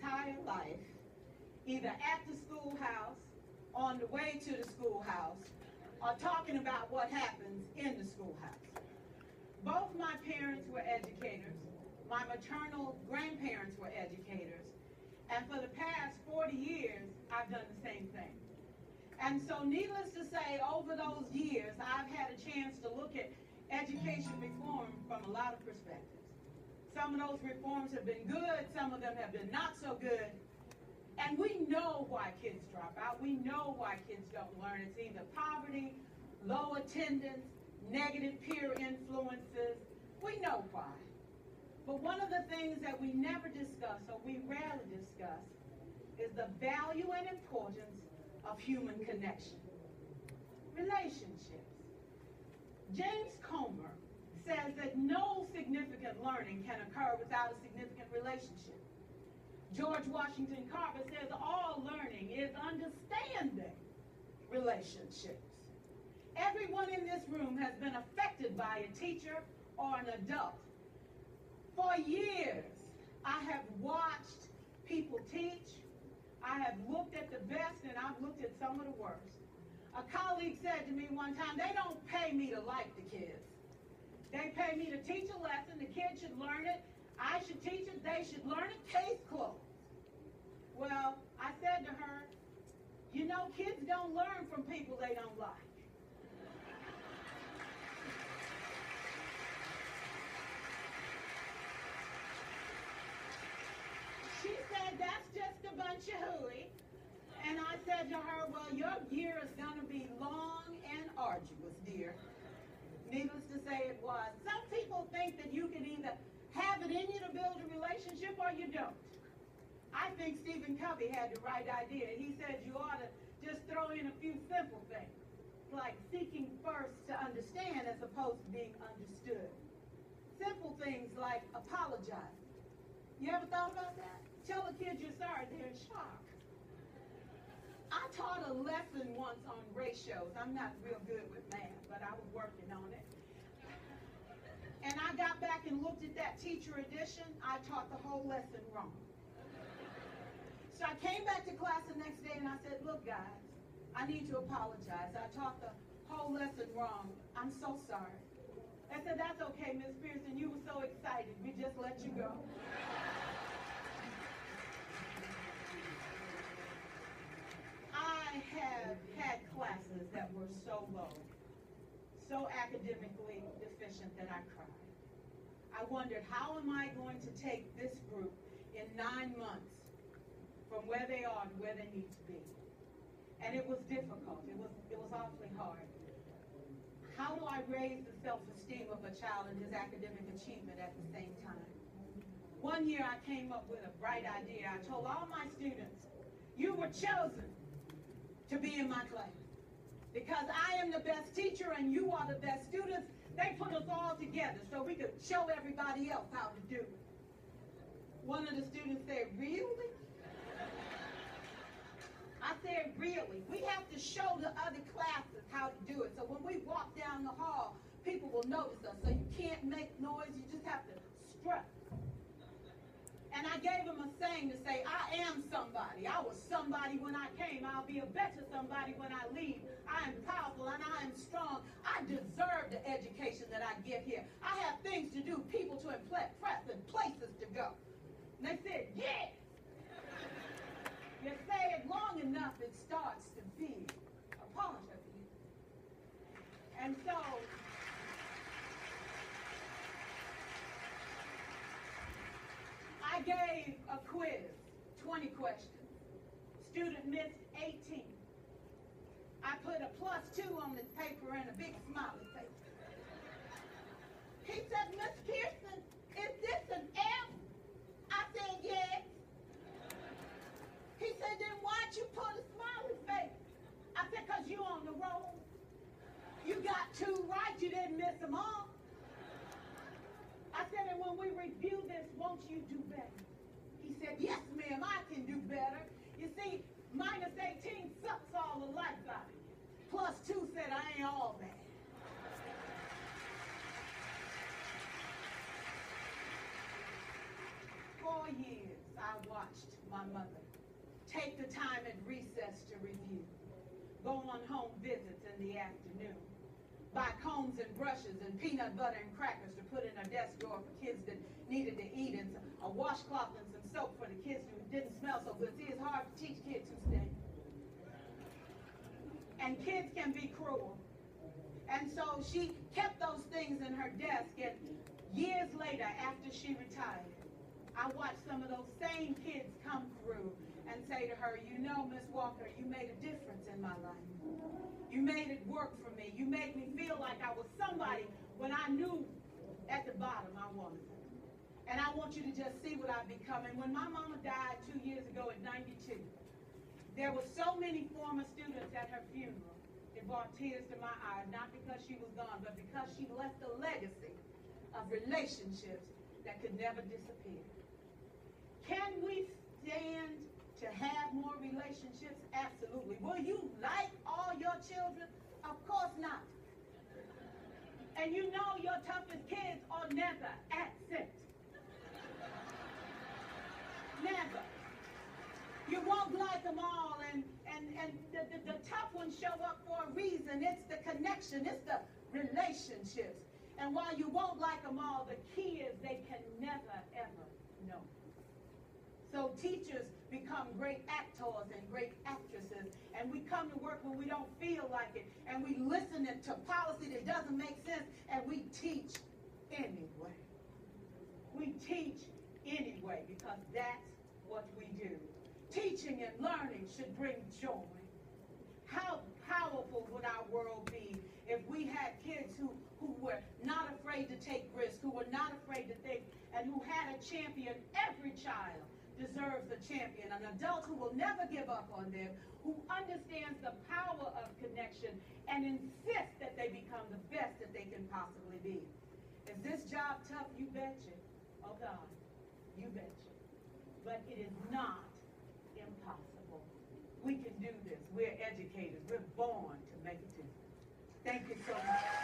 entire life, either at the schoolhouse, on the way to the schoolhouse, or talking about what happens in the schoolhouse. Both my parents were educators. My maternal grandparents were educators. And for the past 40 years, I've done the same thing. And so needless to say, over those years, I've had a chance to look at education reform from a lot of perspectives. Some of those reforms have been good, some of them have been not so good. And we know why kids drop out. We know why kids don't learn. It's either poverty, low attendance, negative peer influences. We know why. But one of the things that we never discuss, or we rarely discuss, is the value and importance of human connection. Relationships. James Comer says that no significant learning can occur without a significant relationship. George Washington Carver says all learning is understanding relationships. Everyone in this room has been affected by a teacher or an adult. For years, I have watched people teach. I have looked at the best and I've looked at some of the worst. A colleague said to me one time, they don't pay me to like the kids. They pay me to teach a lesson. The kids should learn it. I should teach it. They should learn it. Case closed. Well, I said to her, you know, kids don't learn from people they don't like. She said, that's just a bunch of hooey. And I said to her, well, your year is going to be long and arduous, dear. Needless to say, it was. Some people think that you can either have it in you to build a relationship or you don't. I think Stephen Covey had the right idea. He said you ought to just throw in a few simple things, like seeking first to understand as opposed to being understood. Simple things like apologizing. You ever thought about that? Tell the kids you're sorry, they're in shock. I taught a lesson once on ratios. I'm not real good with math, but I was working on it. And I got back and looked at that teacher edition. I taught the whole lesson wrong. So I came back to class the next day and I said, look guys, I need to apologize. I taught the whole lesson wrong. I'm so sorry. I said, that's okay, Miss Pearson. You were so excited. We just let you go. I have had classes that were so low, so academically deficient that I cried. I wondered, how am I going to take this group in 9 months from where they are to where they need to be? And it was difficult. It was awfully hard. How do I raise the self-esteem of a child and his academic achievement at the same time? One year I came up with a bright idea. I told all my students, you were chosen to be in my class. Because I am the best teacher and you are the best students, they put us all together so we could show everybody else how to do it. One of the students said, really? I said, really? We have to show the other classes how to do it. So when we walk down the hall, people will notice us. So you can't make noise, you just have to strut. And I gave him a saying to say, I am somebody. I was somebody when I came. I'll be a better somebody when I leave. I am powerful and I am strong. I deserve the education that I get here. I have things to do, people to impress, and places to go. And they said, yeah. You say it long enough, it starts to be a part of you. And so, I gave a quiz, 20 questions. Student missed 18. I put a +2 on this paper and a big smiley face. He said, Miss Pearson, is this an F? I said, yes. He said, then why'd you put a smiley face? I said, because you on the roll. You got 2 right, you didn't miss them all. I said, and when we review this, won't you do better? He said, yes, ma'am, I can do better. You see, -18 sucks all the life out of you. +2 said, I ain't all bad. For years, I watched my my mother. Take the time at recess to review. Go on home visits in the afternoon. Buy combs and brushes and peanut butter and crackers to put in a desk drawer for kids that needed to eat, and a washcloth and some soap for the kids who didn't smell so good. See, it's hard to teach kids who stink. And kids can be cruel. And so she kept those things in her desk, and years later, after she retired, I watched some of those same kids come through and say to her, you know, Miss Walker, you made a difference in my life. You made it work for me. You made me feel like I was somebody when I knew at the bottom I wasn't. And I want you to just see what I've become. And when my mama died 2 years ago at 92, there were so many former students at her funeral. It brought tears to my eyes, not because she was gone, but because she left a legacy of relationships that could never disappear. Can we stand to have more relationships? Absolutely. Will you like all your children? Of course not. And you know your toughest kids are never absent. Never. You won't like them all, and the tough ones show up for a reason. It's the connection. It's the relationships. And while you won't like them all, the key is they can never, ever know. So teachers become great actors and great actresses, and we come to work when we don't feel like it, and we listen to policy that doesn't make sense, and we teach anyway. We teach anyway because that's what we do. Teaching and learning should bring joy. How powerful would our world be if we had kids who were not afraid to take risks, who were not afraid to think, and who had a champion? Every child deserves a champion, an adult who will never give up on them, who understands the power of connection and insists that they become the best that they can possibly be. Is this job tough? You betcha. Oh God, you betcha. But it is not impossible. We can do this. We're educators. We're born to make a difference. Thank you so much.